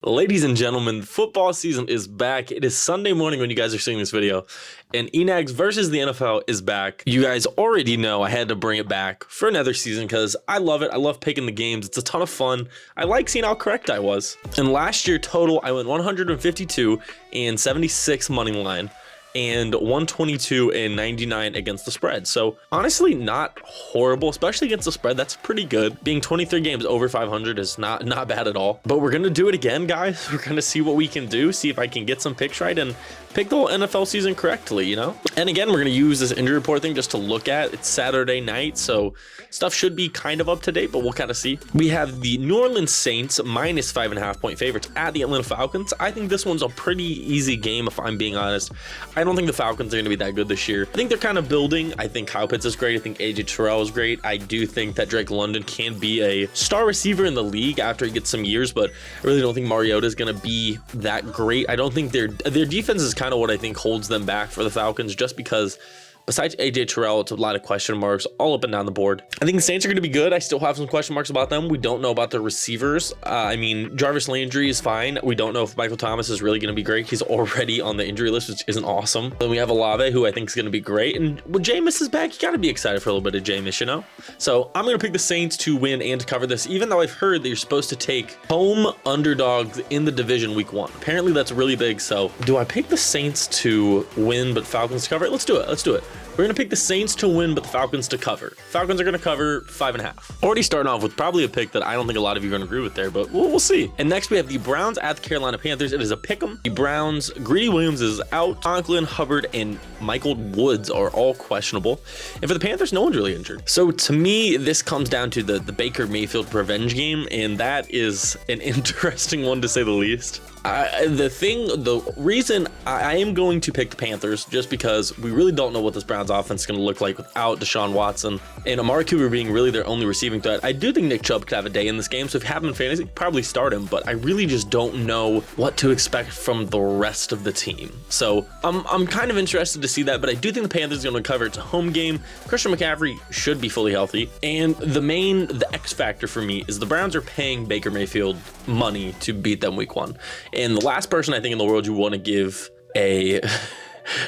Ladies and gentlemen, football season is back. It is Sunday morning when you guys are seeing this video, and ENags versus the NFL is back. You guys already know I had to bring it back for another season because I love it. I love picking the games. It's a ton of fun. I like seeing how correct I was. And last year total, I went 152 and 76 money line and 122 and 99 against the spread. So honestly, not horrible, especially against the spread. That's pretty good. Being 23 games over 500 is not bad at all. But we're gonna do it again, guys. We're gonna see what we can do, see if I can get some picks right and pick the whole NFL season correctly, you know? And again, we're gonna use this injury report thing just to look at. It's Saturday night, so stuff should be kind of up to date, but we'll kind of see. We have the New Orleans Saints minus 5.5 point favorites at the Atlanta Falcons. I think this one's a pretty easy game, if I'm being honest. I don't think the Falcons are gonna be that good this year. I think they're kind of building. I think Kyle Pitts is great. I think AJ Terrell is great. I do think that Drake London can be a star receiver in the league after he gets some years, but I really don't think Mariota is gonna be that great. I don't think their defense is kind of what I think holds them back for the Falcons, just because besides AJ Terrell, it's a lot of question marks all up and down the board. I think the Saints are going to be good. I still have some question marks about them. We don't know about their receivers. I mean, Jarvis Landry is fine. We don't know if Michael Thomas is really going to be great. He's already on the injury list, which isn't awesome. Then we have Olave, who I think is going to be great. And when Jameis is back, you got to be excited for a little bit of Jameis, you know? So I'm going to pick the Saints to win and to cover this, even though I've heard that you're supposed to take home underdogs in the division week 1. Apparently that's really big. So do I pick the Saints to win but Falcons to cover it? Let's do it. Let's do it. We're going to pick the Saints to win, but the Falcons to cover. Falcons are going to cover 5.5. Already starting off with probably a pick that I don't think a lot of you are going to agree with there, but we'll see. And next we have the Browns at the Carolina Panthers. It is a pick'em. The Browns, Greedy Williams is out. Conklin, Hubbard, and Michael Woods are all questionable. And for the Panthers, no one's really injured. So to me, this comes down to the Baker Mayfield revenge game, and that is an interesting one to say the least. The reason I am going to pick the Panthers just because we really don't know what this Browns offense is going to look like without Deshaun Watson and Amari Cooper being really their only receiving threat. I do think Nick Chubb could have a day in this game, so if you have him in fantasy, probably start him, but I really just don't know what to expect from the rest of the team. So I'm kind of interested to see that, but I do think the Panthers are going to cover. It's a home game. Christian McCaffrey should be fully healthy, and the X factor for me is the Browns are paying Baker Mayfield money to beat them week 1. And the last person I think in the world you want to give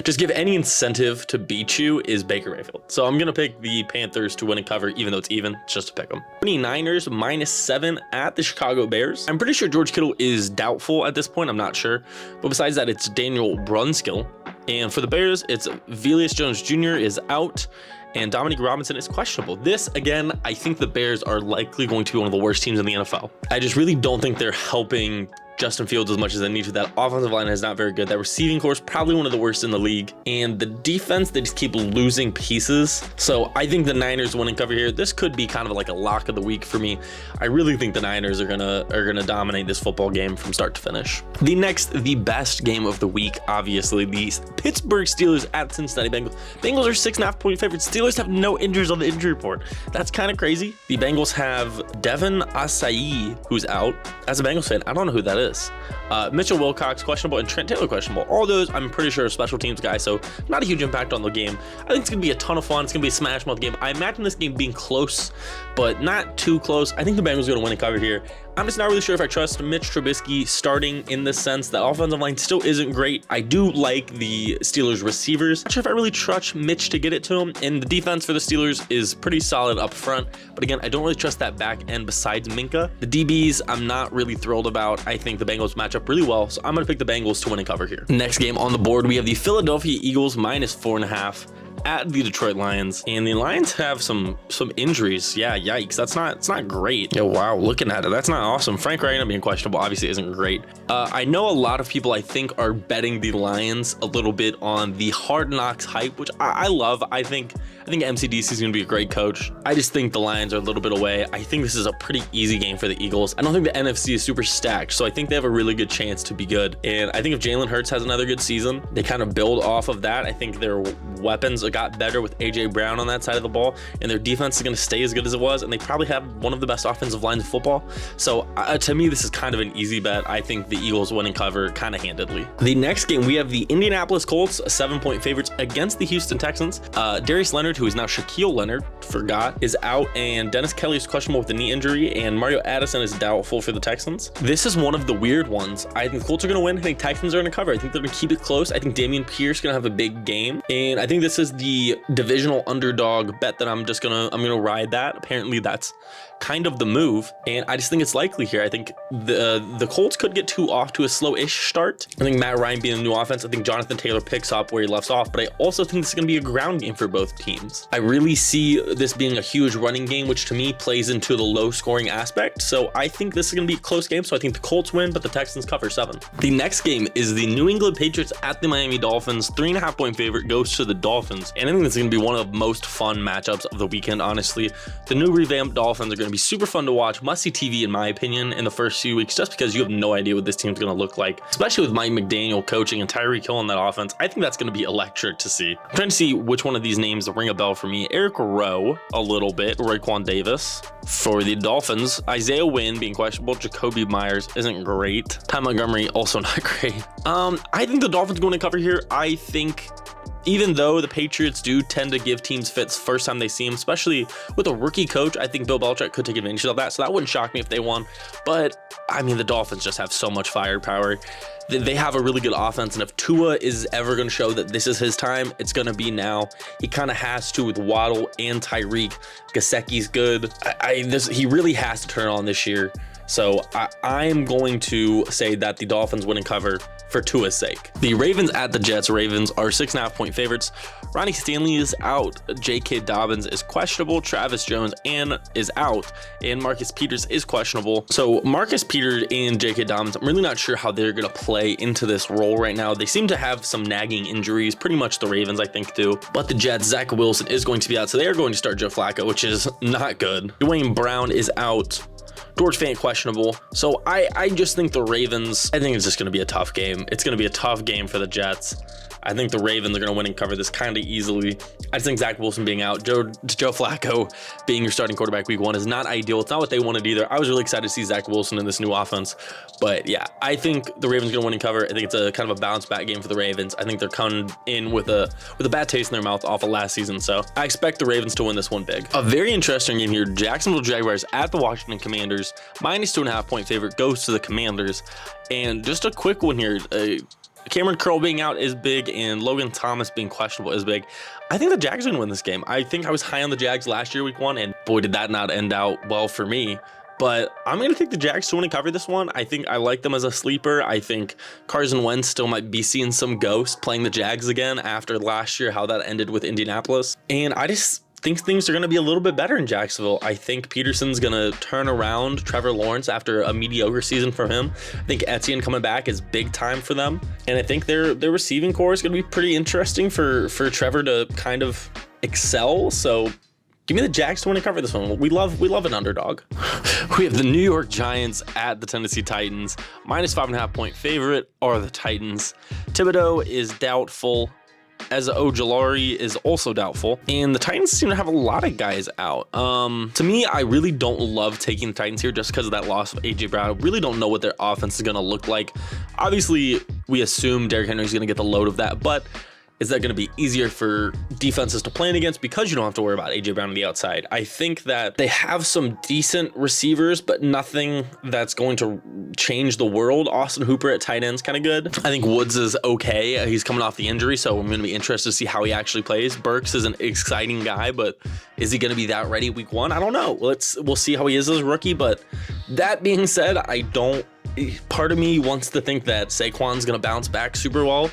just give any incentive to beat you is Baker Mayfield. So I'm going to pick the Panthers to win and cover, even though it's even. It's just to pick them. 49ers minus 7 at the Chicago Bears. I'm pretty sure George Kittle is doubtful at this point. I'm not sure. But besides that, it's Daniel Brunskill. And for the Bears, it's Velus Jones Jr. is out. And Dominique Robinson is questionable. This, again, I think the Bears are likely going to be one of the worst teams in the NFL. I just really don't think they're helping Justin Fields as much as they need to. That offensive line is not very good. That receiving core is probably one of the worst in the league. And the defense, they just keep losing pieces. So I think the Niners win and cover here. This could be kind of like a lock of the week for me. I really think the Niners are gonna dominate this football game from start to finish. The best game of the week, obviously, the Pittsburgh Steelers at Cincinnati Bengals. Bengals are 6.5 point favorites. Steelers have no injuries on the injury report. That's kind of crazy. The Bengals have Devin Asai, who's out. As a Bengals fan, I don't know who that is. Mitchell Wilcox questionable and Trent Taylor questionable. All those I'm pretty sure are special teams guys, so not a huge impact on the game. I think it's gonna be a ton of fun. It's gonna be a smash mouth game. I imagine this game being close, but not too close. I think the Bengals are gonna win and cover here. I'm just not really sure if I trust Mitch Trubisky starting, in the sense that offensive line still isn't great. I do like the Steelers receivers. Not sure if I really trust Mitch to get it to him, and the defense for the Steelers is pretty solid up front. But again, I don't really trust that back end besides Minka. The DBs, I'm not really thrilled about. I think the Bengals match up really well, so I'm gonna pick the Bengals to win and cover here. Next game on the board, we have the Philadelphia Eagles minus 4.5 at the Detroit Lions, and the Lions have some injuries. Yeah, yikes. It's not great. Yo, wow, looking at it, that's not awesome. Frank Reina being questionable obviously isn't great. I know a lot of people I think are betting the Lions a little bit on the Hard Knocks hype, which I love. I think MCDC is going to be a great coach. I just think the Lions are a little bit away. I think this is a pretty easy game for the Eagles. I don't think the NFC is super stacked, so I think they have a really good chance to be good. And I think if Jalen Hurts has another good season, they kind of build off of that. I think their weapons that got better with A.J. Brown on that side of the ball, and their defense is going to stay as good as it was, and they probably have one of the best offensive lines in football. So to me, this is kind of an easy bet. I think the Eagles win and cover kind of handedly. The next game, we have the Indianapolis Colts, 7-point favorites against the Houston Texans. Darius Leonard, who is now Shaquille Leonard, is out, and Dennis Kelly is questionable with a knee injury, and Mario Addison is doubtful for the Texans. This is one of the weird ones. I think the Colts are going to win. I think Texans are going to cover. I think they're going to keep it close. I think Dameon Pierce is going to have a big game, and I think this is the divisional underdog bet that I'm gonna ride that. Apparently that's kind of the move, and I just think it's likely here. I think the Colts could get off to a slow-ish start. I think Matt Ryan being the new offense, I think Jonathan Taylor picks up where he left off, but I also think this is going to be a ground game for both teams. I really see this being a huge running game, which to me plays into the low-scoring aspect, so I think this is going to be a close game, so I think the Colts win, but the Texans cover 7. The next game is the New England Patriots at the Miami Dolphins. 3.5-point favorite goes to the Dolphins, and I think this is going to be one of the most fun matchups of the weekend, honestly. The new revamped Dolphins are going to be super fun to watch, must-see TV in my opinion in the first few weeks, just because you have no idea what this team's going to look like, especially with Mike McDaniel coaching and Tyreek Hill on that offense. I think that's going to be electric to see. I'm trying to see which one of these names ring a bell for me. Eric Rowe a little bit, Raekwon Davis for the Dolphins, Isaiah Wynn being questionable, Jacoby Myers isn't great, Ty Montgomery also not great. I think the Dolphins going to cover here. I think even though the Patriots do tend to give teams fits first time they see them, especially with a rookie coach, I think Bill Belichick could take advantage of that. So that wouldn't shock me if they won. But I mean, the Dolphins just have so much firepower. They have a really good offense, and if Tua is ever going to show that this is his time, it's going to be now. He kind of has to with Waddle and Tyreek. Gesicki's good. He really has to turn on this year. So I'm going to say that the Dolphins win and cover for Tua's sake. The Ravens at the Jets. Ravens are 6.5-point favorites. Ronnie Stanley is out. J.K. Dobbins is questionable. Travis Jones is out. And Marcus Peters is questionable. So Marcus Peters and J.K. Dobbins, I'm really not sure how they're going to play into this role right now. They seem to have some nagging injuries. Pretty much the Ravens, I think, do. But the Jets, Zach Wilson is going to be out. So they are going to start Joe Flacco, which is not good. Dwayne Brown is out. George Fant questionable. So I just think the Ravens, I think it's just going to be a tough game. It's going to be a tough game for the Jets. I think the Ravens are going to win and cover this kind of easily. I just think Zach Wilson being out, Joe Flacco being your starting quarterback week 1 is not ideal. It's not what they wanted either. I was really excited to see Zach Wilson in this new offense. But yeah, I think the Ravens are going to win and cover. I think it's a kind of a bounce back game for the Ravens. I think they're coming in with a bad taste in their mouth off of last season. So I expect the Ravens to win this one big. A very interesting game here. Jacksonville Jaguars at the Washington Commanders. -2.5-point favorite goes to the Commanders. And just a quick one here. Cameron Curl being out is big, and Logan Thomas being questionable is big. I think the Jags are going to win this game. I think I was high on the Jags last year, week 1, and boy, did that not end out well for me. But I'm going to take the Jags to win and cover this one. I think I like them as a sleeper. I think Carson Wentz still might be seeing some ghosts playing the Jags again after last year, how that ended with Indianapolis. And I just think things are going to be a little bit better in Jacksonville. I think Peterson's going to turn around Trevor Lawrence after a mediocre season for him. I think Etienne coming back is big time for them. And I think their receiving core is going to be pretty interesting for Trevor to kind of excel. So give me the Jags to win and cover this one. We love an underdog. We have the New York Giants at the Tennessee Titans. -5.5-point favorite are the Titans. Thibodeau is doubtful. As Ojulari is also doubtful, and the Titans seem to have a lot of guys out. To me, I really don't love taking the Titans here just because of that loss of A.J. Brown. I really don't know what their offense is going to look like. Obviously, we assume Derrick Henry is going to get the load of that, but is that going to be easier for defenses to plan against because you don't have to worry about A.J. Brown on the outside? I think that they have some decent receivers, but nothing that's going to change the world. Austin Hooper at tight end's kind of good. I think Woods is okay. He's coming off the injury, so I'm going to be interested to see how he actually plays. Burks is an exciting guy, but is he going to be that ready week 1? I don't know. We'll see how he is as a rookie, but that being said, part of me wants to think that Saquon's going to bounce back super well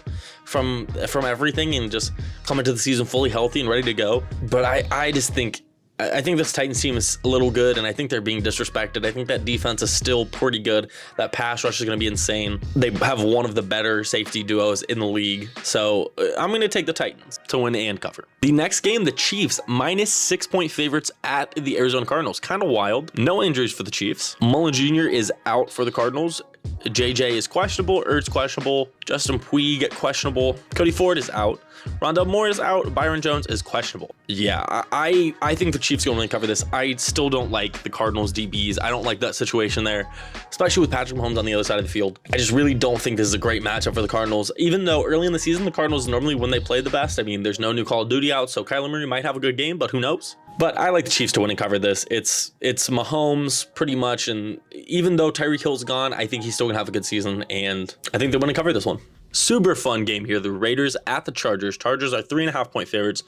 from everything and just come into the season fully healthy and ready to go. But I think this Titans team is a little good, and I think they're being disrespected. I think that defense is still pretty good. That pass rush is going to be insane. They have one of the better safety duos in the league. So I'm going to take the Titans to win and cover. The next game, the Chiefs, -6-point favorites at the Arizona Cardinals. Kind of wild. No injuries for the Chiefs. Mullen Jr. is out for the Cardinals. JJ is questionable, Ertz questionable, Justin Puig questionable, Cody Ford is out, Rondell Moore is out, Byron Jones is questionable. Yeah, I think the Chiefs going to cover this. I still don't like the Cardinals DBs. I don't like that situation there, especially with Patrick Mahomes on the other side of the field. I just really don't think this is a great matchup for the Cardinals, even though early in the season, the Cardinals normally when they play the best. I mean, there's no new Call of Duty out, so Kyler Murray might have a good game, but who knows? But I like the Chiefs to win and cover this. It's Mahomes pretty much, and even though Tyreek Hill's gone, I think he's still gonna have a good season, and I think they're gonna cover this one. Super fun game here. The Raiders at the Chargers. Chargers are 3.5-point favorites.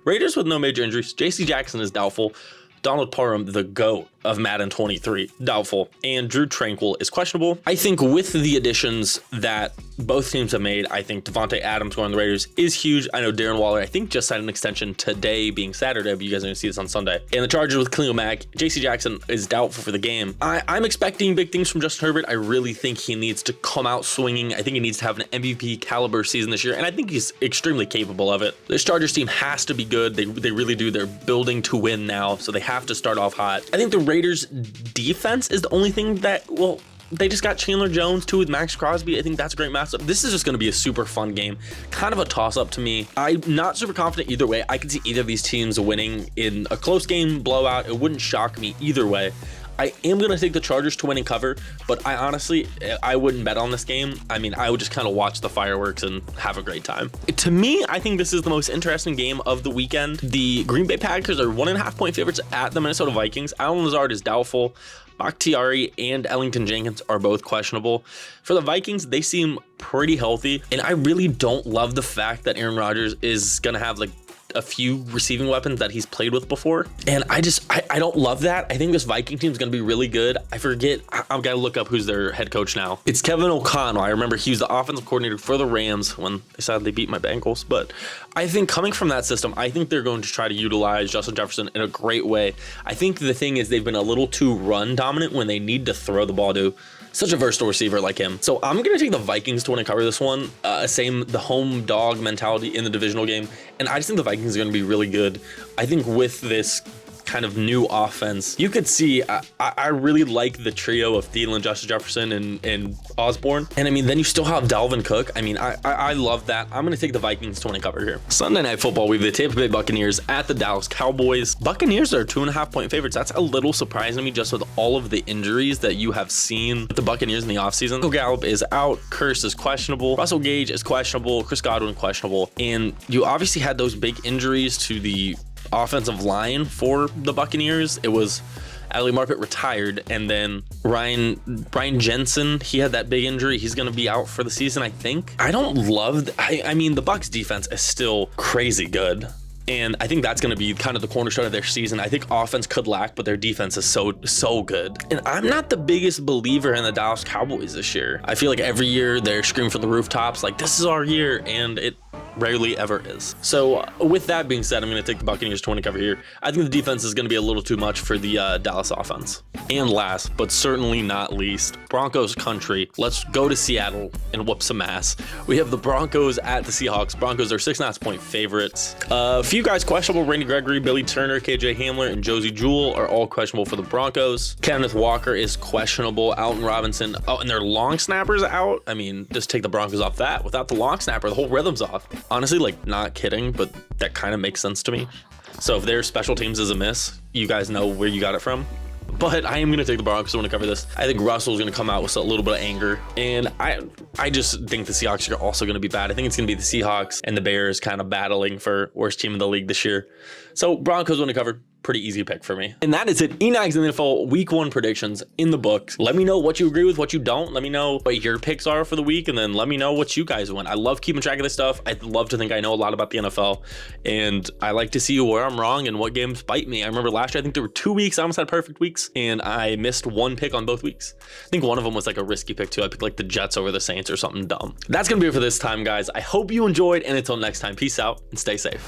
Raiders with no major injuries. JC Jackson is doubtful. Donald Parham, the GOAT of Madden 23, doubtful, and Drew Tranquil is questionable. I think with the additions that both teams have made, I think Devontae Adams going on the Raiders is huge. I know Darren Waller, I think, just signed an extension today, being Saturday, but you guys are going to see this on Sunday. And the Chargers with Khalil Mack, JC Jackson is doubtful for the game. I'm expecting big things from Justin Herbert. I really think he needs to come out swinging. I think he needs to have an MVP caliber season this year, and I think he's extremely capable of it. This Chargers team has to be good. They really do. They're building to win now, so they have to start off hot. I think the Raiders defense is the only thing that, well, they just got Chandler Jones too with Max Crosby. I think that's a great matchup. This is just going to be a super fun game. Kind of a toss-up to me. I'm not super confident either way. I could see either of these teams winning in a close game, blowout. It wouldn't shock me either way. I am going to take the Chargers to win and cover, but I honestly wouldn't bet on this game. I mean, I would just kind of watch the fireworks and have a great time. To me, I think this is the most interesting game of the weekend. The Green Bay Packers are 1.5-point favorites at the Minnesota Vikings. Allen Lazard is doubtful. Bakhtiari and Ellington Jenkins are both questionable. For the Vikings, they seem pretty healthy, and I really don't love the fact that Aaron Rodgers is going to have like a few receiving weapons that he's played with before, and I don't love that. I think this Viking team is going to be really good. I forget, I've got to look up who's their head coach now. It's Kevin O'Connell. I remember he was the offensive coordinator for the Rams when they sadly beat my Bengals, but I think coming from that system, I think they're going to try to utilize Justin Jefferson in a great way. I think the thing is they've been a little too run dominant when they need to throw the ball to such a versatile receiver like him. So I'm going to take the Vikings to win and cover this one. The home dog mentality in the divisional game. And I just think the Vikings are going to be really good. I think with this kind of new offense, you could see I really like the trio of Thielen, Justin Jefferson, and Osborne. And I mean, then you still have Dalvin Cook. I mean, I love that. I'm going to take the Vikings to win and cover here. Sunday Night Football, we have the Tampa Bay Buccaneers at the Dallas Cowboys. Buccaneers are 2.5-point favorites. That's a little surprising to me just with all of the injuries that you have seen with the Buccaneers in the offseason. Michael Gallup is out. Curse is questionable. Russell Gage is questionable. Chris Godwin questionable. And you obviously had those big injuries to the offensive line for the Buccaneers. It was Ali Marpet retired, and then Brian Jensen, he had that big injury. He's going to be out for the season, I think. I don't love I mean, the Bucs defense is still crazy good, and I think that's going to be kind of the cornerstone of their season. I think offense could lack, but their defense is so good. And I'm not the biggest believer in the Dallas Cowboys this year. I feel like every year they're screaming from the rooftops like, this is our year, and it rarely ever is. So with that being said, I'm going to take the Buccaneers to win and cover here. I think the defense is going to be a little too much for the Dallas offense. And last, but certainly not least, Broncos country. Let's go to Seattle and whoop some ass. We have the Broncos at the Seahawks. Broncos are 6.5-point favorites. A few guys questionable. Randy Gregory, Billy Turner, KJ Hamler, and Josie Jewell are all questionable for the Broncos. Kenneth Walker is questionable. Alton Robinson. Oh, and their long snapper's out. I mean, just take the Broncos off that. Without the long snapper, the whole rhythm's off. Honestly, like, not kidding, but that kind of makes sense to me. So if their special teams is a miss, you guys know where you got it from. But I am going to take the Broncos to win to cover this. I think Russell's going to come out with a little bit of anger. And I just think the Seahawks are also going to be bad. I think it's going to be the Seahawks and the Bears kind of battling for worst team in the league this year. So Broncos win to cover. Pretty easy pick for me. And that is it. ENags and the NFL week 1 predictions in the books. Let me know what you agree with, what you don't. Let me know what your picks are for the week, and then let me know what you guys win. I love keeping track of this stuff. I love to think I know a lot about the NFL, and I like to see where I'm wrong and what games bite me. I remember last year, I think there were 2 weeks I almost had perfect weeks, and I missed one pick on both weeks. I think one of them was like a risky pick too. I picked like the Jets over the Saints or something dumb. That's gonna be it for this time, guys. I hope you enjoyed, and until next time, peace out and stay safe.